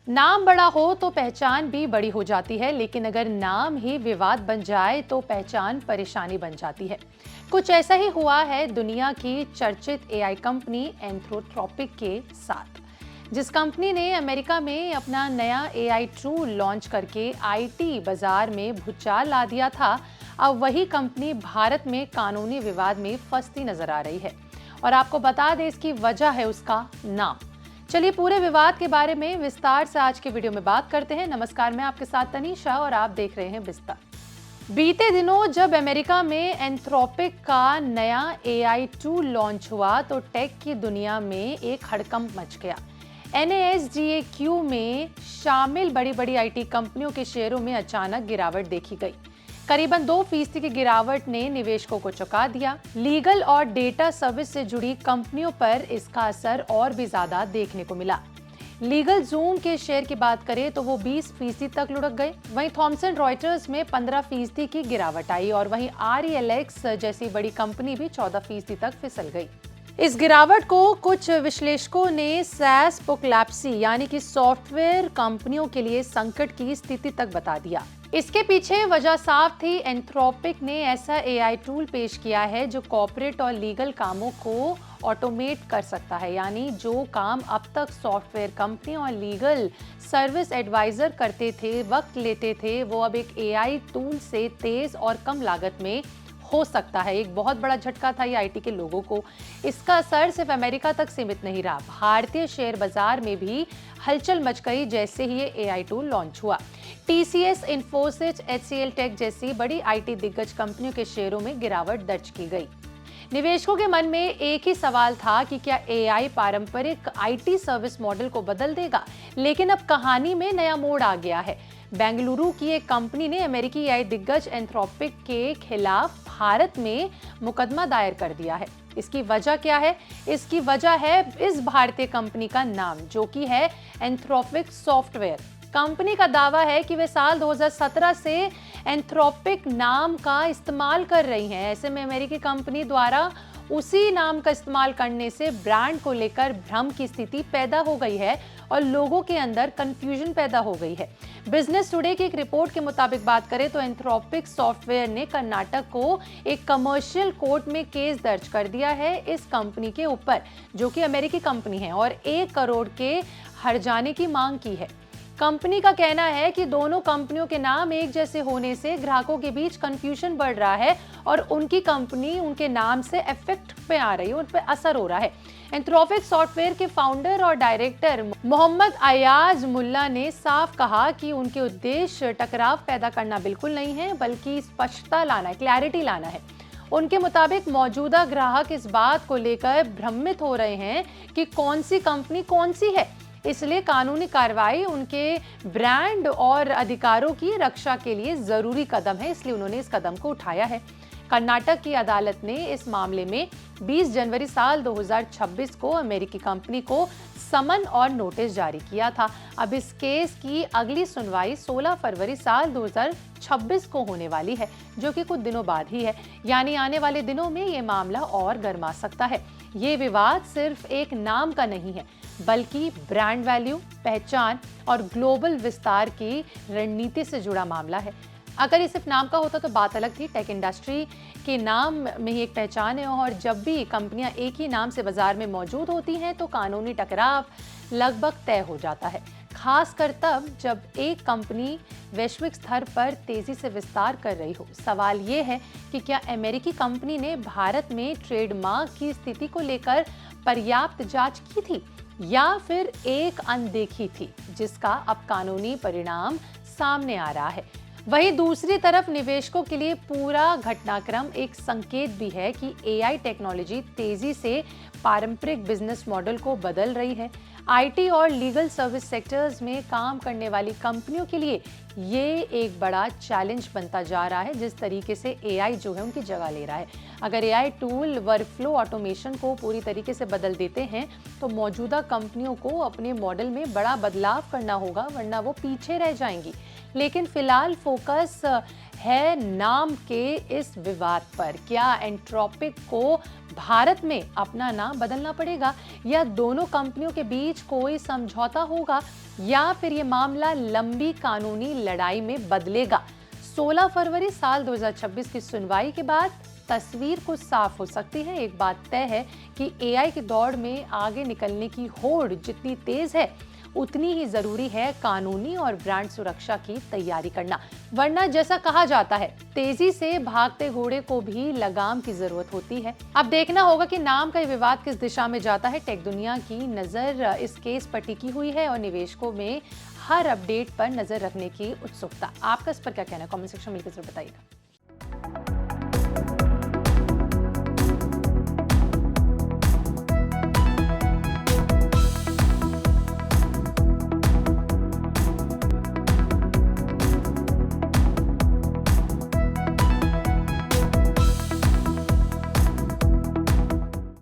नाम बड़ा हो तो पहचान भी बड़ी हो जाती है, लेकिन अगर नाम ही विवाद बन जाए तो पहचान परेशानी बन जाती है। कुछ ऐसा ही हुआ है दुनिया की चर्चित एआई कंपनी एंथ्रोपिक के साथ। जिस कंपनी ने अमेरिका में अपना नया एआई टूल लॉन्च करके आईटी बाजार में भूचाल ला दिया था, अब वही कंपनी भारत में कानूनी विवाद में फंसती नजर आ रही है। और आपको बता दें, इसकी वजह है उसका नाम। चलिए पूरे विवाद के बारे में विस्तार से आज के वीडियो में बात करते हैं। नमस्कार, मैं आपके साथ तनीषा और आप देख रहे हैं विस्तार। बीते दिनों जब अमेरिका में एंथ्रोपिक का नया एआई टूल लॉन्च हुआ तो टेक की दुनिया में एक हड़कंप मच गया। NASDAQ में शामिल बड़ी बड़ी आईटी कंपनियों के शेयरों में अचानक गिरावट देखी गई। करीबन 2% की गिरावट ने निवेशकों को चौंका दिया। लीगल और डेटा सर्विस से जुड़ी कंपनियों पर इसका असर और भी ज्यादा देखने को मिला। लीगल जूम के शेयर की बात करें तो वो 20% तक लुढ़क गए। वहीं थॉमसन रॉयटर्स में 15% की गिरावट आई और वहीं RELX जैसी बड़ी कंपनी भी 14% तक फिसल गई। इस गिरावट को कुछ विश्लेषकों ने सैसपोक्लैप्सी यानी कि सॉफ्टवेयर कंपनियों के लिए संकट की स्थिति तक बता दिया। इसके पीछे वजह साफ थी। एंथ्रोपिक ने ऐसा एआई टूल पेश किया है जो कॉर्पोरेट और लीगल कामों को ऑटोमेट कर सकता है, यानी जो काम अब तक सॉफ्टवेयर कंपनी और लीगल सर्विस एडवाइजर करते थे, वक्त लेते थे, वो अब एक एआई टूल से तेज और कम लागत में हो सकता है। एक बहुत बड़ा झटका था ये आईटी के लोगों को। इसका असर सिर्फ अमेरिका तक सीमित नहीं रहा, भारतीय शेयर बाजार में भी हलचल मच गई जैसे ही ये एआई टूल लॉन्च हुआ। TCS, इन्फोसिस, HCL टेक जैसी बड़ी आईटी दिग्गज कंपनियों के शेयरों में गिरावट दर्ज की गई। निवेशकों के मन में एक ही सवाल था कि क्या एआई पारंपरिक आईटी सर्विस मॉडल को बदल देगा, लेकिन अब कहानी में नया मोड़ आ गया है। बेंगलुरु की एक कंपनी ने अमेरिकी एआई दिग्गज एंथ्रोपिक के खिलाफ भारत में मुकदमा दायर कर दिया है। इसकी वजह क्या है? इसकी वजह है इस भारतीय कंपनी का नाम, जो कि है एंथ्रोपिक सॉफ्टवेयर। कंपनी का दावा है कि वे साल 2017 से एंथ्रोपिक नाम का इस्तेमाल कर रही हैं। ऐसे में अमेरिकी कंपनी द्वारा उसी नाम का इस्तेमाल करने से ब्रांड को लेकर भ्रम की स्थिति पैदा हो गई है और लोगों के अंदर कंफ्यूजन पैदा हो गई है। बिजनेस टुडे की एक रिपोर्ट के मुताबिक बात करें तो एंथ्रोपिक सॉफ्टवेयर ने कर्नाटक को एक कमर्शियल कोर्ट में केस दर्ज कर दिया है इस कंपनी के ऊपर, जो कि अमेरिकी कंपनी है, और 1 करोड़ के हर्जाने की मांग की है। कंपनी का कहना है कि दोनों कंपनियों के नाम एक जैसे होने से ग्राहकों के बीच कंफ्यूजन बढ़ रहा है और उनकी कंपनी उनके नाम से इफेक्ट पे आ रही है, उन पे असर हो रहा है। एंथ्रोपिक सॉफ्टवेयर के फाउंडर और डायरेक्टर मोहम्मद अयाज मुल्ला ने साफ कहा कि उनके उद्देश्य टकराव पैदा करना बिल्कुल नहीं है, बल्कि स्पष्टता लाना है, क्लैरिटी लाना है। उनके मुताबिक मौजूदा ग्राहक इस बात को लेकर भ्रमित हो रहे हैं कि कौन सी कंपनी कौन सी है, इसलिए कानूनी कार्रवाई उनके ब्रांड और अधिकारों की रक्षा के लिए जरूरी कदम है, इसलिए उन्होंने इस कदम को उठाया है। कर्नाटक की अदालत ने इस मामले में 20 जनवरी साल 2026 को अमेरिकी कंपनी को समन और नोटिस जारी किया था। अब इस केस की अगली सुनवाई 16 फरवरी साल 2026 को होने वाली है, जो कि कुछ दिनों बाद ही है। यानी आने वाले दिनों में ये मामला और गर्मा सकता है। ये विवाद सिर्फ एक नाम का नहीं है, बल्कि ब्रांड वैल्यू, पहचान और ग्लोबल विस्तार की रणनीति से जुड़ा मामला है। अगर ये सिर्फ नाम का होता तो बात अलग थी। टेक इंडस्ट्री के नाम में ही एक पहचान है और जब भी कंपनियां एक ही नाम से बाजार में मौजूद होती हैं तो कानूनी टकराव लगभग तय हो जाता है, खासकर तब जब एक कंपनी वैश्विक स्तर पर तेजी से विस्तार कर रही हो। सवाल ये है कि क्या अमेरिकी कंपनी ने भारत में ट्रेडमार्क की स्थिति को लेकर पर्याप्त जांच की थी या फिर एक अनदेखी थी, जिसका अब कानूनी परिणाम सामने आ रहा है। वहीं दूसरी तरफ निवेशकों के लिए पूरा घटनाक्रम एक संकेत भी है कि एआई टेक्नोलॉजी तेजी से पारंपरिक बिजनेस मॉडल को बदल रही है। आईटी और लीगल सर्विस सेक्टर्स में काम करने वाली कंपनियों के लिए ये एक बड़ा चैलेंज बनता जा रहा है, जिस तरीके से एआई जो है उनकी जगह ले रहा है। अगर एआई टूल वर्कफ्लो ऑटोमेशन को पूरी तरीके से बदल देते हैं तो मौजूदा कंपनियों को अपने मॉडल में बड़ा बदलाव करना होगा, वरना वो पीछे रह जाएंगी। लेकिन फिलहाल फोकस है नाम के इस विवाद पर। क्या एंट्रोपिक को भारत में अपना नाम बदलना पड़ेगा या दोनों कंपनियों के बीच कोई समझौता होगा या फिर ये मामला लंबी कानूनी लड़ाई में बदलेगा? 16 फरवरी साल 2026 की सुनवाई के बाद तस्वीर कुछ साफ हो सकती है। एक बात तय है कि एआई की दौड़ में आगे निकलने की होड़ जितनी तेज है उतनी ही जरूरी है कानूनी और ब्रांड सुरक्षा की तैयारी करना, वरना जैसा कहा जाता है तेजी से भागते घोड़े को भी लगाम की जरूरत होती है। अब देखना होगा कि नाम का ये विवाद किस दिशा में जाता है। टेक दुनिया की नजर इस केस पर टिकी हुई है और निवेशकों में हर अपडेट पर नजर रखने की उत्सुकता। आपका इस पर क्या कहना है? कमेंट सेक्शन में लिखकर जरूर बताइएगा।